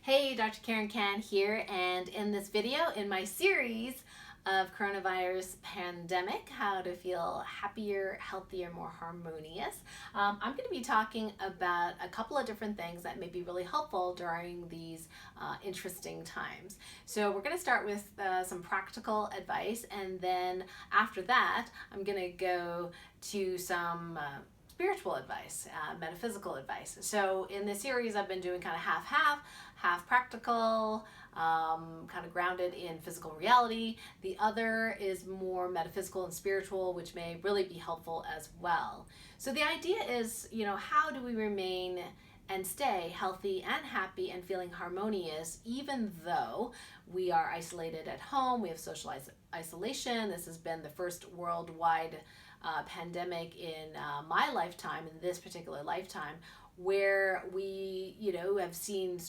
Hey, Dr. Karen Can here, and in this video, in my series of coronavirus pandemic, how to feel happier, healthier, more harmonious, I'm going to be talking about a couple of different things that may be really helpful during these interesting times. So we're going to start with some practical advice, and then after that, I'm going to go to some spiritual advice, metaphysical advice. So in this series, I've been doing kind of half practical, kind of grounded in physical reality. The other is more metaphysical and spiritual, which may really be helpful as well. So the idea is, how do we remain and stay healthy and happy and feeling harmonious, even though we are isolated at home, we have social isolation. This has been the first worldwide pandemic in my lifetime, in this particular lifetime, where we, have seen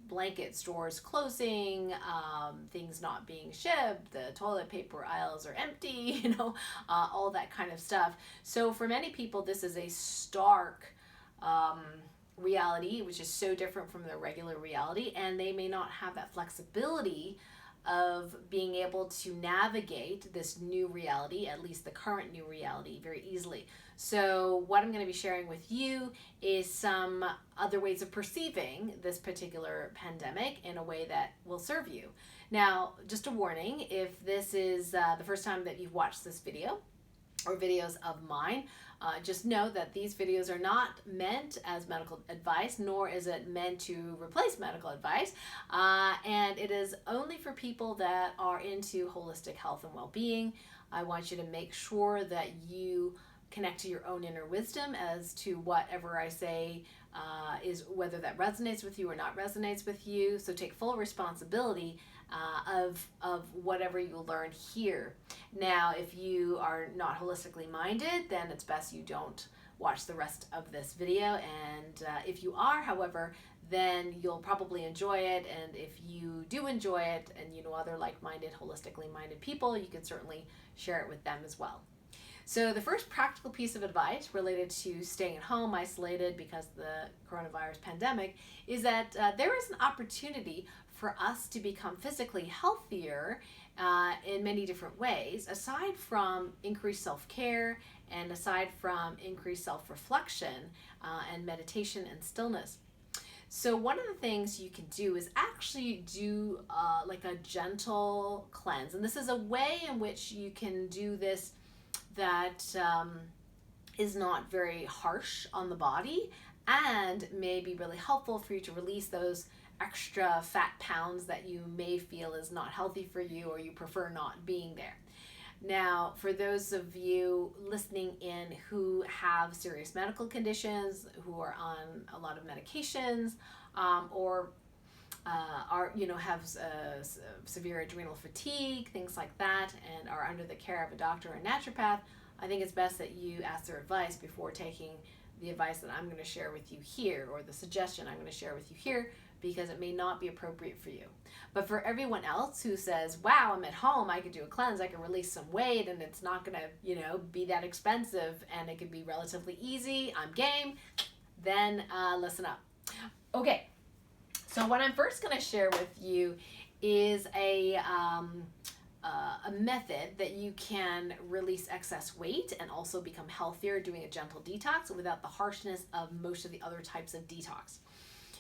blanket stores closing, things not being shipped, the toilet paper aisles are empty, all that kind of stuff. So for many people, this is a stark reality, which is so different from the regular reality, and they may not have that flexibility of being able to navigate this new reality, at least the current new reality, very easily. So what I'm going to be sharing with you is some other ways of perceiving this particular pandemic in a way that will serve you. Now, just a warning, if this is the first time that you've watched this video or videos of mine, just know that these videos are not meant as medical advice, nor is it meant to replace medical advice, and it is only for people that are into holistic health and well-being. I want you to make sure that you connect to your own inner wisdom as to whatever I say is whether that resonates with you or not resonates with you. So take full responsibility of whatever you learn here. Now, if you are not holistically minded, then it's best you don't watch the rest of this video. And if you are, however, then you'll probably enjoy it. And if you do enjoy it and you know other like-minded, holistically minded people, you can certainly share it with them as well. So the first practical piece of advice related to staying at home isolated because of the coronavirus pandemic is that there is an opportunity for us to become physically healthier in many different ways, aside from increased self-care and aside from increased self-reflection and meditation and stillness. So one of the things you can do is actually do like a gentle cleanse. And this is a way in which you can do this that is not very harsh on the body and may be really helpful for you to release those extra fat pounds that you may feel is not healthy for you or you prefer not being there. Now, for those of you listening in who have serious medical conditions, who are on a lot of medications, or have severe adrenal fatigue, things like that, and are under the care of a doctor or a naturopath, I think it's best that you ask their advice before taking the advice that I'm going to share with you here, or the suggestion I'm going to share with you here, because it may not be appropriate for you. But for everyone else who says, wow, I'm at home, I could do a cleanse, I can release some weight, and it's not going to, be that expensive, and it could be relatively easy, I'm game, then listen up. Okay. So what I'm first going to share with you is a method that you can release excess weight and also become healthier doing a gentle detox without the harshness of most of the other types of detox.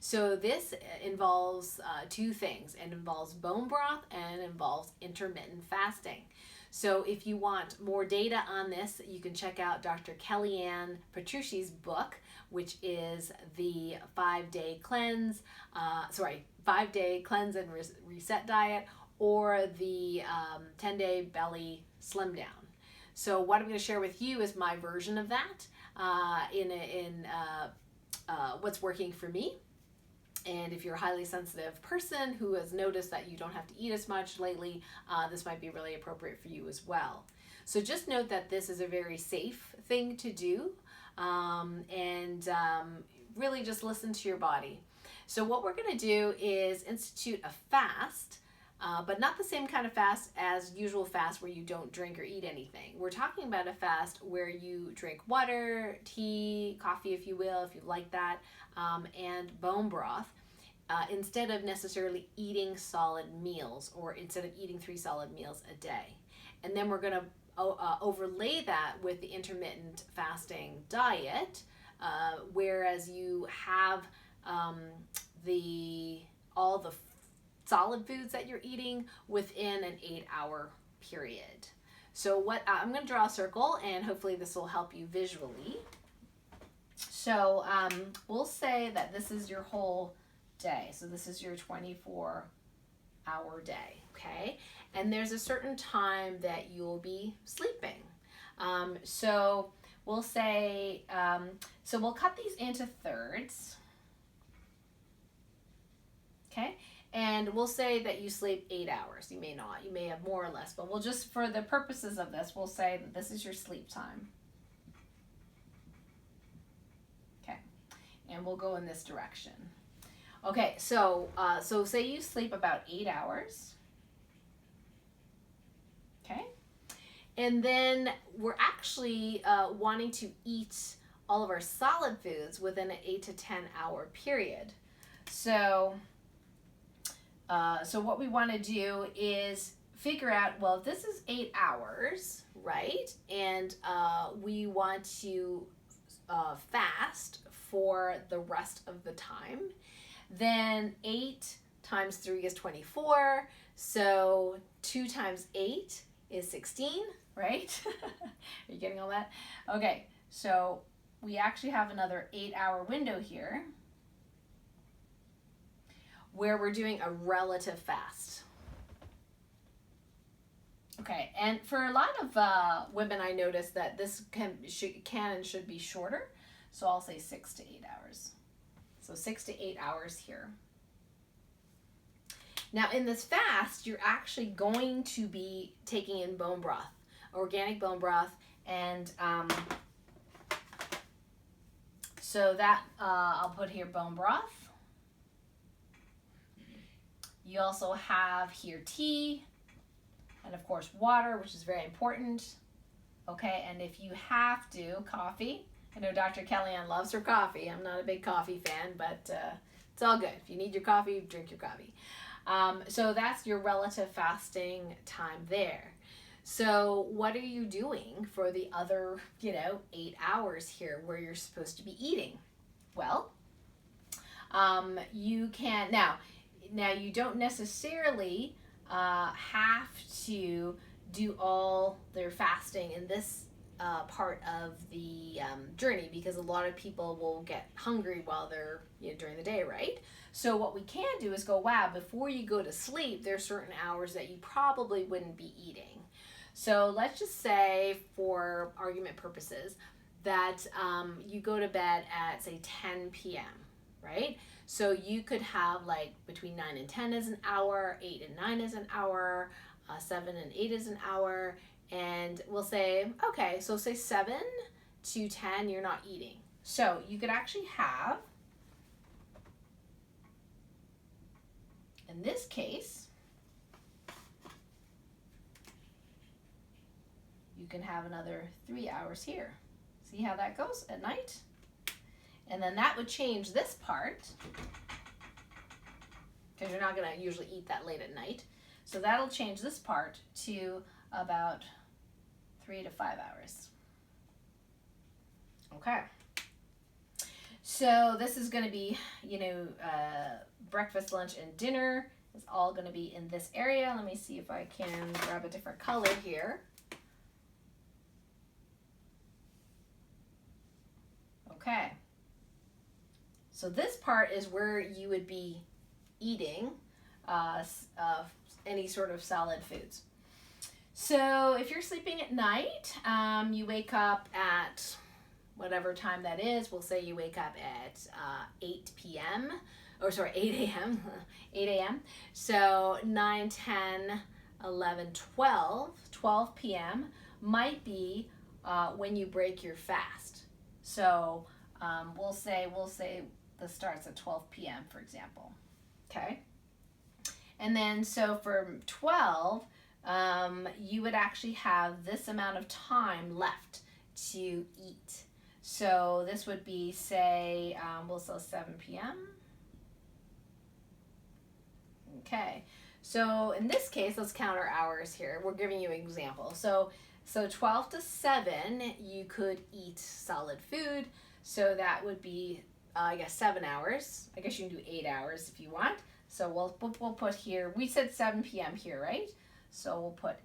So this involves two things. It involves bone broth and it involves intermittent fasting. So if you want more data on this, you can check out Dr. Kellyanne Petrucci's book, which is the 5-day cleanse, 5-day cleanse and reset diet, or the 10-day belly slim down. So what I'm going to share with you is my version of that in what's working for me. And if you're a highly sensitive person who has noticed that you don't have to eat as much lately, this might be really appropriate for you as well. So just note that this is a very safe thing to do, and really just listen to your body. So what we're going to do is institute a fast, but not the same kind of fast as usual fast where you don't drink or eat anything. We're talking about a fast where you drink water, tea, coffee if you will, if you like that, and bone broth. instead of necessarily eating solid meals, or instead of eating 3 solid meals a day. And then we're going to overlay that with the intermittent fasting diet, whereas you have all the solid foods that you're eating within an 8-hour period. So what I'm going to draw a circle, and hopefully this will help you visually. So we'll say that this is your whole day. So this is your 24-hour day, okay? And there's a certain time that you'll be sleeping. So we'll say, so we'll cut these into thirds, okay? And we'll say that you sleep 8 hours. You may not, you may have more or less, but we'll just, for the purposes of this, we'll say that this is your sleep time. Okay, and we'll go in this direction. Okay, so say you sleep about 8 hours. Okay, and then we're actually wanting to eat all of our solid foods within an 8 to 10 hour period. So what we want to do is figure out, well, if this is 8 hours, right? And we want to fast for the rest of the time. Then 8 times 3 is 24. So 2 times 8 is 16, right? Are you getting all that? Okay, so we actually have another 8-hour window here where we're doing a relative fast. Okay, and for a lot of women, I noticed that this can and should be shorter. So I'll say 6 to 8 hours. So 6 to 8 hours here. Now in this fast, you're actually going to be taking in bone broth, organic bone broth, and so that I'll put here bone broth. You also have here tea, and of course water, which is very important. Okay, and if you have to, coffee. I know Dr. Kellyanne loves her coffee. I'm not a big coffee fan, but it's all good. If you need your coffee, drink your coffee. So that's your relative fasting time there. So what are you doing for the other, 8 hours here where you're supposed to be eating? Well, you can, now you don't necessarily have to do all their fasting in this part of the journey, because a lot of people will get hungry while they're during the day, right? So what we can do is go, wow, before you go to sleep, there's certain hours that you probably wouldn't be eating. So let's just say, for argument purposes, that you go to bed at, say, 10 p.m., right? So you could have like between 9 and 10 is an hour, 8 and 9 is an hour, 7 and 8 is an hour, and we'll say, okay, so say 7 to 10 you're not eating. So you could actually have, in this case, you can have another 3 hours here. See how that goes at night? And then that would change this part, because you're not going to usually eat that late at night. So that'll change this part to about 3 to 5 hours. Okay. So this is going to be, breakfast, lunch, and dinner is all going to be in this area. Let me see if I can grab a different color here. Okay. So this part is where you would be eating any sort of solid foods. So if you're sleeping at night, you wake up at whatever time that is. We'll say you wake up at 8 p.m. or sorry, 8 a.m. 8 a.m. So 9, 10, 11, 12 p.m. might be when you break your fast. So we'll say this starts at 12 p.m., for example. Okay. And then so for 12, you would actually have this amount of time left to eat. So this would be, say, we'll say 7 p.m. Okay. So in this case, let's count our hours here. We're giving you an example. So 12 to 7, you could eat solid food. So that would be, I guess, 7 hours. I guess you can do 8 hours if you want. So we'll put here, we said 7 p.m. here, right? So we'll put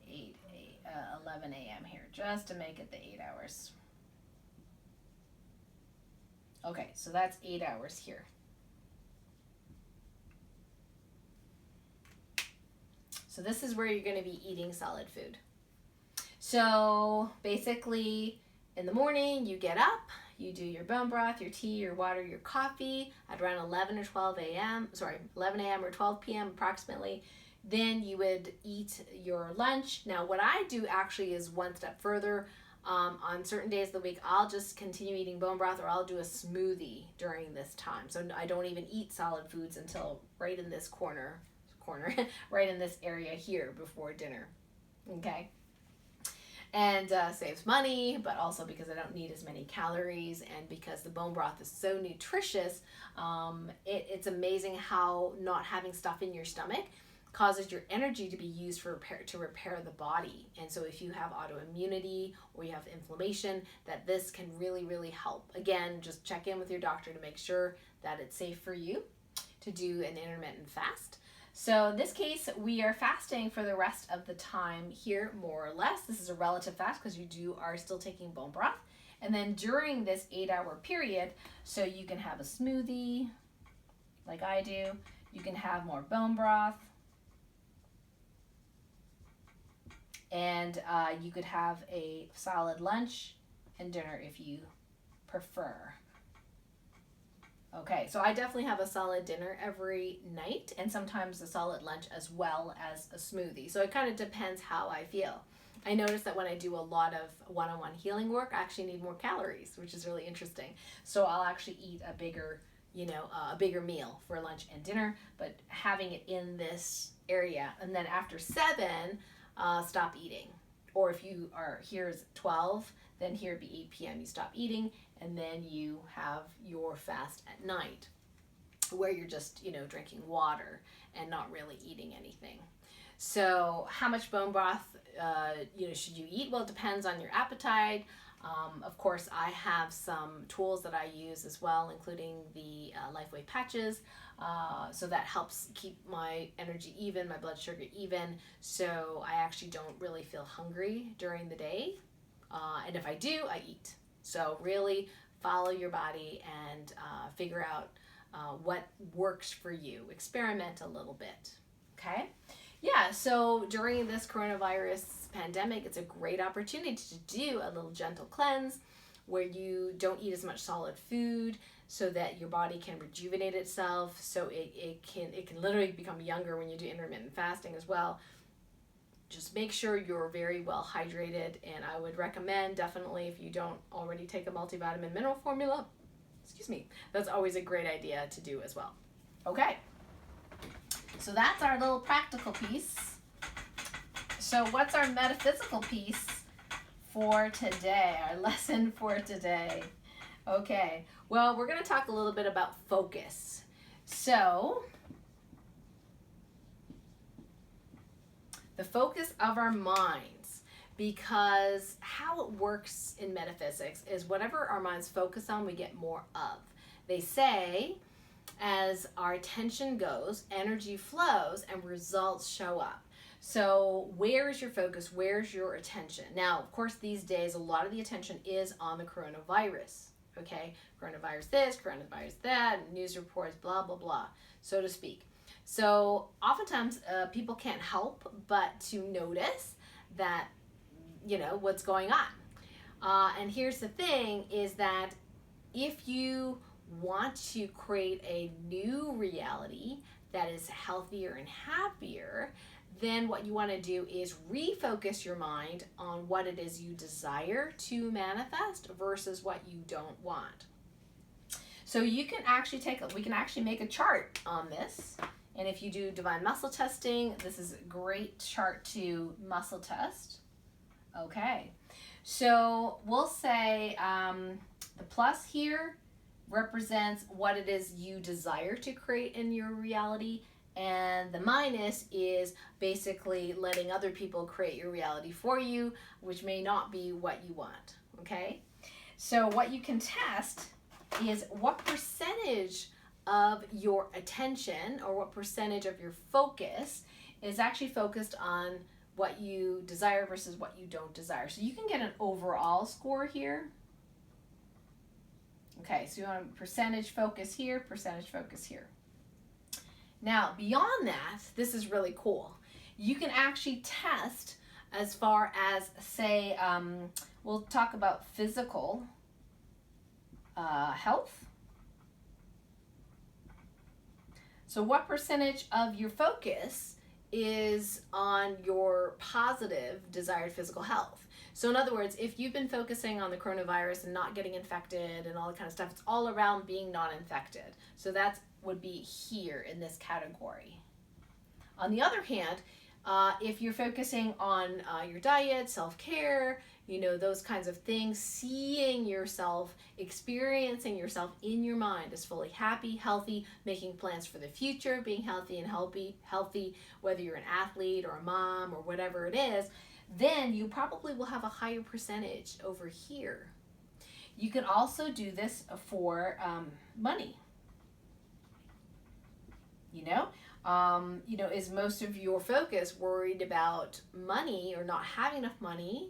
11 a.m. here just to make it the 8 hours. Okay, so that's 8 hours here. So this is where you're going to be eating solid food. So basically, in the morning, you get up, you do your bone broth, your tea, your water, your coffee at around 11 or 12 a.m. Sorry, 11 a.m. or 12 p.m. approximately. Then you would eat your lunch. Now, what I do actually is one step further. On certain days of the week, I'll just continue eating bone broth, or I'll do a smoothie during this time. So I don't even eat solid foods until right in this corner, right in this area here before dinner. Okay. And saves money, but also because I don't need as many calories, and because the bone broth is so nutritious, it's amazing how not having stuff in your stomach causes your energy to be used for repair the body. And so if you have autoimmunity or you have inflammation, that this can really, really help. Again, just check in with your doctor to make sure that it's safe for you to do an intermittent fast. So in this case, we are fasting for the rest of the time here, more or less. This is a relative fast because you are still taking bone broth. And then during this 8-hour period, so you can have a smoothie like I do. You can have more bone broth. And you could have a solid lunch and dinner if you prefer. Okay, so I definitely have a solid dinner every night, and sometimes a solid lunch as well as a smoothie. So it kind of depends how I feel. I notice that when I do a lot of one-on-one healing work, I actually need more calories, which is really interesting. So I'll actually eat a bigger meal for lunch and dinner, but having it in this area. And then after 7, stop eating. Or if you are here is 12, then here would be 8 p.m. you stop eating, and then you have your fast at night, where you're just, drinking water and not really eating anything. So how much bone broth, should you eat? Well, it depends on your appetite. Of course, I have some tools that I use as well, including the LifeWave patches. So that helps keep my energy even, my blood sugar even. So I actually don't really feel hungry during the day. And if I do, I eat. So really follow your body and figure out what works for you. Experiment a little bit. Okay? Yeah, so during this coronavirus pandemic, it's a great opportunity to do a little gentle cleanse where you don't eat as much solid food so that your body can rejuvenate itself. So it can literally become younger when you do intermittent fasting as well. Just make sure you're very well hydrated, and I would recommend definitely, if you don't already take a multivitamin mineral formula, that's always a great idea to do as well. Okay. So that's our little practical piece. So what's our metaphysical piece for today, our lesson for today? Okay, well, we're going to talk a little bit about focus. So the focus of our minds, because how it works in metaphysics is whatever our minds focus on, we get more of. They say, as our attention goes, energy flows and results show up. So where is your focus? Where's your attention? Now, of course, these days, a lot of the attention is on the coronavirus. Okay, coronavirus this, coronavirus that, news reports, blah, blah, blah, so to speak. So oftentimes people can't help but to notice that, what's going on. And here's the thing is that if you want to create a new reality that is healthier and happier, then what you want to do is refocus your mind on what it is you desire to manifest versus what you don't want. So we can actually make a chart on this. And if you do divine muscle testing, this is a great chart to muscle test. Okay. So we'll say the plus here represents what it is you desire to create in your reality, And the minus is basically letting other people create your reality for you, which may not be what you want, okay? So what you can test is what percentage of your attention or what percentage of your focus is actually focused on what you desire versus what you don't desire. So you can get an overall score here. Okay, so you want a percentage focus here, percentage focus here. Now, beyond that, this is really cool. You can actually test as far as, say, we'll talk about physical health. So what percentage of your focus is on your positive desired physical health? So in other words, if you've been focusing on the coronavirus and not getting infected and all that kind of stuff, it's all around being not infected. So that would be here in this category. On the other hand, if you're focusing on your diet, self-care, you know, those kinds of things, seeing yourself, experiencing yourself in your mind as fully happy, healthy, making plans for the future, being healthy and healthy, whether you're an athlete or a mom or whatever it is, then you probably will have a higher percentage over here. You can also do this for money. Is most of your focus worried about money or not having enough money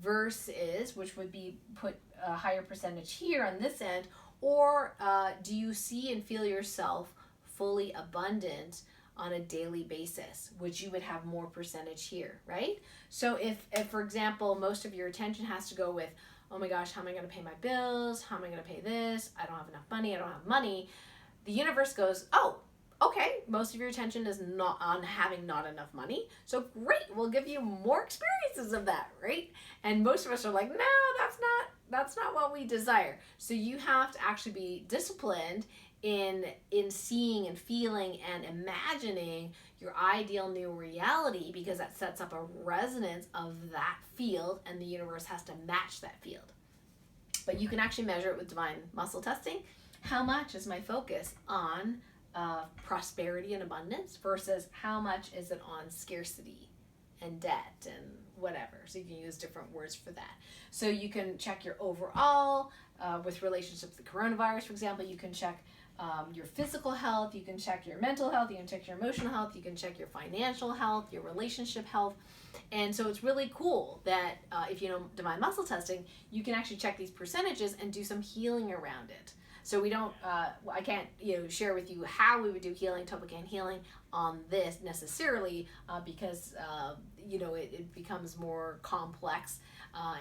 versus, which would be put a higher percentage here on this end, or do you see and feel yourself fully abundant on a daily basis, which you would have more percentage here, right? So if for example, most of your attention has to go with, oh my gosh, how am I going to pay my bills? How am I going to pay this? I don't have enough money. I don't have money. The universe goes, oh, okay, most of your attention is not on having not enough money. So great, we'll give you more experiences of that, right? And most of us are like, no, that's not what we desire. So you have to actually be disciplined in seeing and feeling and imagining your ideal new reality, because that sets up a resonance of that field, and the universe has to match that field. But you can actually measure it with divine muscle testing. How much is my focus on prosperity and abundance versus how much is it on scarcity and debt and whatever? So you can use different words for that. So you can check your overall with relationships to the coronavirus, for example. You can check your physical health, you can check your mental health, you can check your emotional health, you can check your financial health, your relationship health. And so it's really cool that if you know divine muscle testing, you can actually check these percentages and do some healing around it. So we don't, I can't, share with you how we would do healing, topican healing on this necessarily, because, it becomes more complex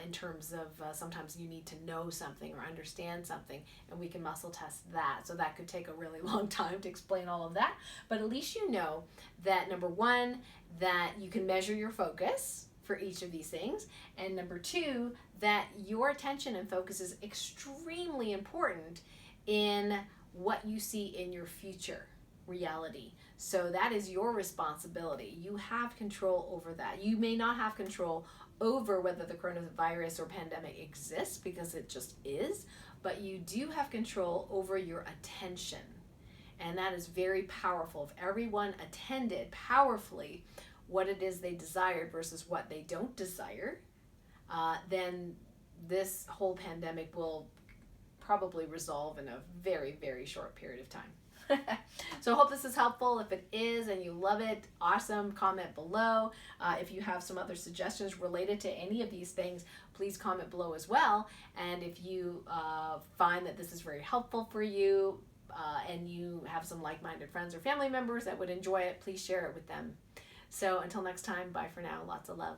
in terms of sometimes you need to know something or understand something, and we can muscle test that. So that could take a really long time to explain all of that. But at least you know that, number one, that you can measure your focus for each of these things, and number two, that your attention and focus is extremely important in what you see in your future reality. So that is your responsibility. You have control over that. You may not have control over whether the coronavirus or pandemic exists, because it just is, but you do have control over your attention. And that is very powerful. If everyone attended powerfully what it is they desired versus what they don't desire, then this whole pandemic will probably resolve in a very, very short period of time. So I hope this is helpful. If it is and you love it, awesome. Comment below. If you have some other suggestions related to any of these things, please comment below as well. And if you find that this is very helpful for you, and you have some like-minded friends or family members that would enjoy it, please share it with them. So until next time, bye for now. Lots of love.